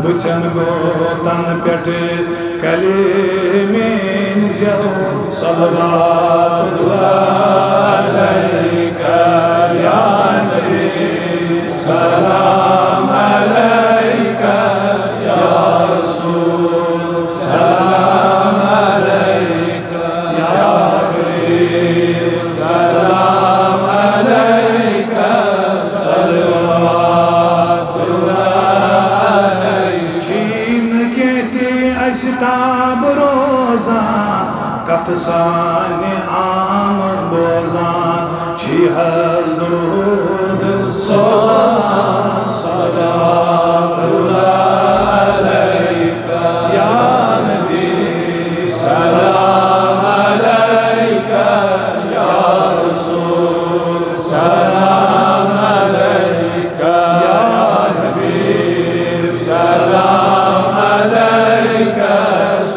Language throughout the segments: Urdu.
بچن گو تن پیٹ کلیمین زیو صلوات اللہ علیکہ یا نبی سلام علیکہ یا رسول سلام علیکہ یا حبیب سلام علیکہ صلوات اللہ علیکہ چین کہتے اشتاب روزان کت سانی عام بوزان چی حض درود سوزان صلوات اللہ علیکہ یا نبی سلام علیکہ یا رسول سلام علیکہ یا حبیب سلام علیکہ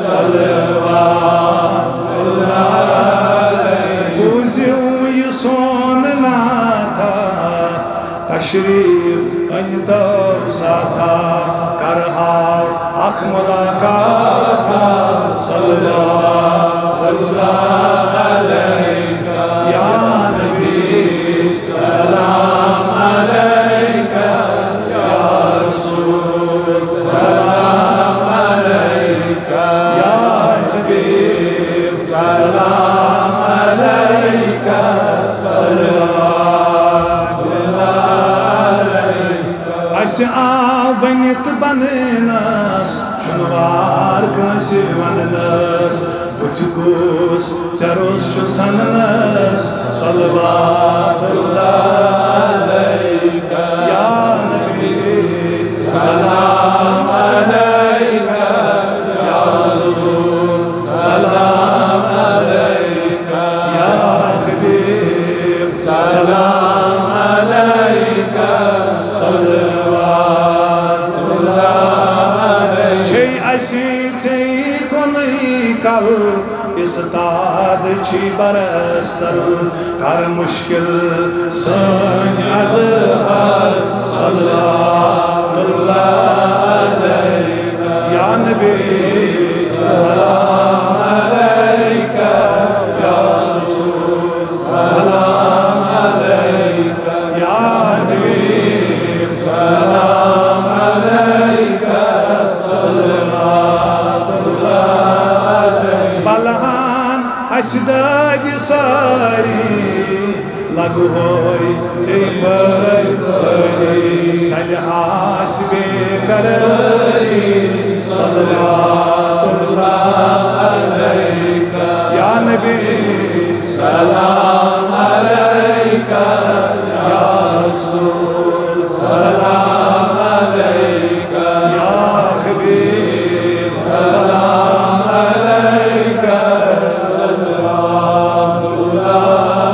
صلوات اللہ علیکہ بوزیو یہ سوننا تھا تشریف انتو ساتھا کرہاو اخ ملاقات صلوات اللہ علیکہ یا نبی سلام علیکہ یا رسول سلام علیکہ یا حبیب سلام علیکہ صلوات اللہ علیکہ اس آو بنیت بننس شنوار کنسی وننس بچکوس چروس چو سننس صلوات اللہ علیکہ یا نبی سلام علیکہ یا رسول سلام علیکہ یا حبیب سلام علیکہ صلوات اللہ علیکہ چھئی ایسی چھئی کنی کل استاد چی برستل کر مشکل سن ازہر صلوات اللہ علیکہ یا نبی سلام علیکہ یا رسول سلام علیکہ یا حبیب سلام علیکہ صلوات اللہ علیکہ بلہان اشداد ساری لگو ہوئی سی پر پری سلحاش بے قراری صلوات اللہ علیکہ یا نبی سلام علیکہ یا رسول سلام علیکہ یا حبیب سلام علیکہ صلوات اللہ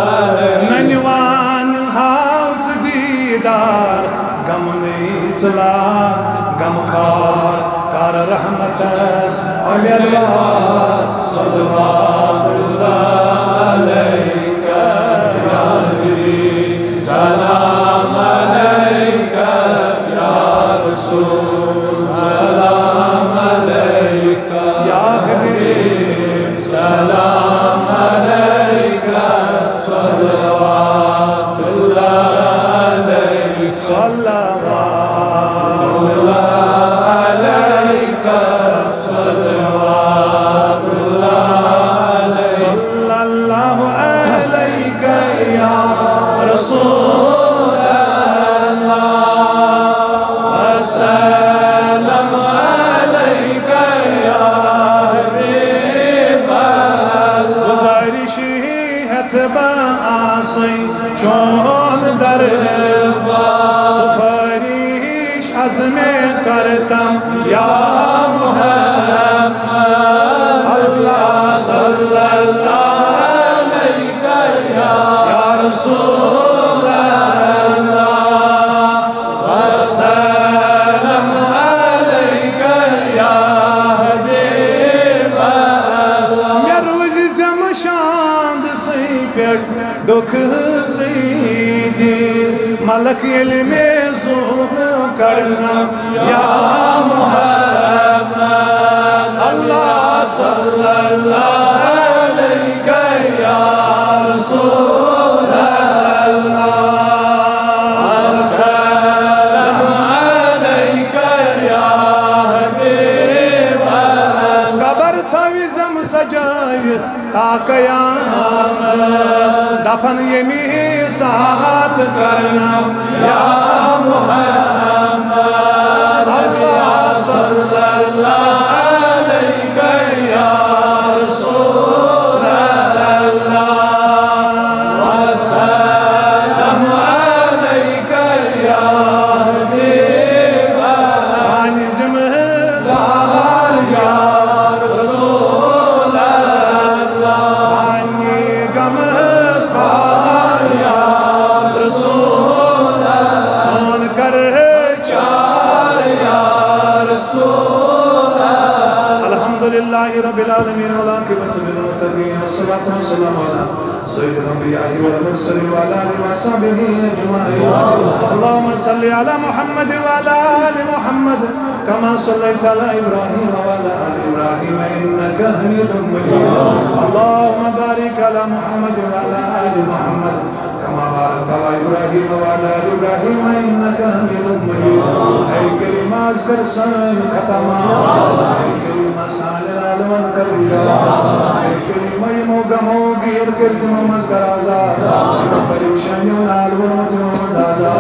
علیکہ ننوان ہاوز دیدار غم نیز لاگ غم خار کار رحمتس امیدوار صلوات اللہ علیکہ یا نبی سلام علیکہ یا رسول سلام علیکہ یا حبیب سلام علیکہ صلوات اللہ علیکہ صلوات اللہ علیکہ صلوات اللہ علیکہ صلی اللہ علیکہ یا رسول اللہ وسلم علیکہ یا حبیب اللہ گزارشی ہتبہ آسی چون دربار سفارش عزم کرتم یا محمد اللہ صلی اللہ علیکہ یا رسول اللہ وسلم علیکہ یا حبیب اللہ میں روز زمشاند سی پیٹ دکھ زیدی ملک علم زوم کرنا یا محمد تا قیامت دفن یمی ساتھ کرنا یا محمد اللہ صلی اللہ علیہ یا رسول اللہ وسلم علیہ یا حبیب اللہ سانی ذمہ دار یا رسول اللہ سانی غم خوار یا رسول اللہ سون کر چار یا رسول اللہ الحمدللہ رب العالمین والعاقبۃ للمتقین والصلاة والسلام علی سید الانبیاء والمرسلین وعلی آلہ وصحبہ اجمعین اللہم صلی علی محمد وعلی آل محمد كما صليت على إبراهيم وعلى آل إبراهيم إنك حميد مجيد اللهم بارك على محمد وعلى آل محمد كما باركت على إبراهيم وعلى آل إبراهيم إنك حميد مجيد أي كريم أذكر سن ختما أي كريم سال العالم كريا أي كريم يموغ موغير كرتم مذكر آزاد فريشان ينال ورمتم مزادا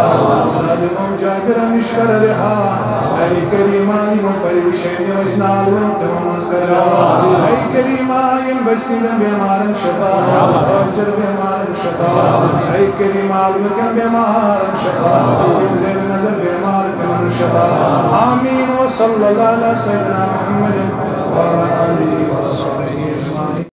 ظالم جابر مشكر رها أي كريم فريشان وإسنال ورمتم مذكر أي كريم ينبسل بمار شفاء أجر بمار شفاء أي كريم عالمكن بمار شفاء ينزل نظر بمار تمن شفاء آمين وصلى الله على سيدنا محمد وعلى آله وصحبه